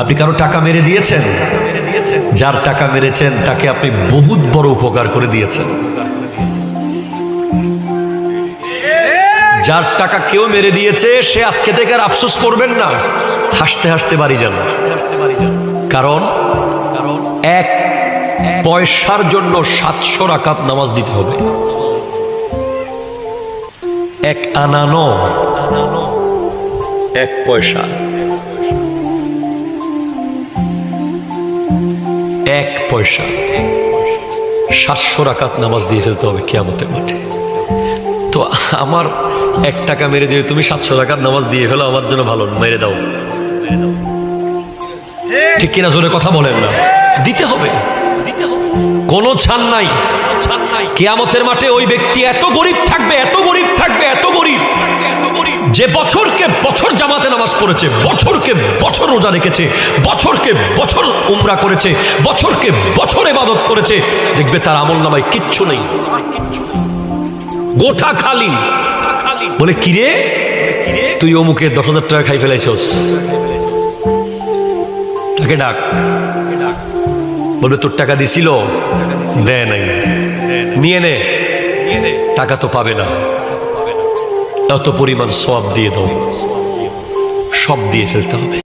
আপনি কারো টাকা মেরে দিয়েছেন? যার টাকা মেরেছেন তাকে আপনি বহুত বড় উপকার করে দিয়েছেন। যার টাকা কেউ মেরে দিয়েছে সে আজকে থেকে আর আফসোস করবেন না, হাসতে হাসতে বাড়ি যান। কারণ এক পয়সার জন্য 700 রাকাত নামাজ দিতে হবে। এক আনা নয়, এক পয়সা, এক পয়সা 700 রাকাত নামাজ দিয়ে ফেলতে হবে কিয়ামতের মাঠে। তো আমার 1 টাকা মেরে দিয়ে তুমি 700 রাকাত নামাজ দিয়ে ফেলো, আমার জন্য ভালো, মেরে দাও। ঠিক কিনা? জোরে কথা বলেন না। দিতে হবে, কোনো ছাড় নাই। কিয়ামতের মাঠে ওই ব্যক্তি এত গরিব থাকবে, এত গরিব থাকবে, এত গরিব, যে বছরকে বছর জামাতে নামাজ পড়েছে, বছরকে বছর রোজা রেখেছে, বছরকে বছর উমরা করেছে, বছরকে বছর ইবাদত করেছে, দেখবে তার আমলনামায় কিচ্ছু নেই, গোটা খালি। বলে কিরে তুই অমুকে 10,000 টাকা খাই ফেলাইছস, তাকে ডাক। বলবে তোর টাকা দিছিল, দেয় নাই, নিয়ে নে, টাকা তো পাবে না, এত পরিমাণ সওয়াব দিয়ে দাও, সব দিয়ে ফেলতে হবে।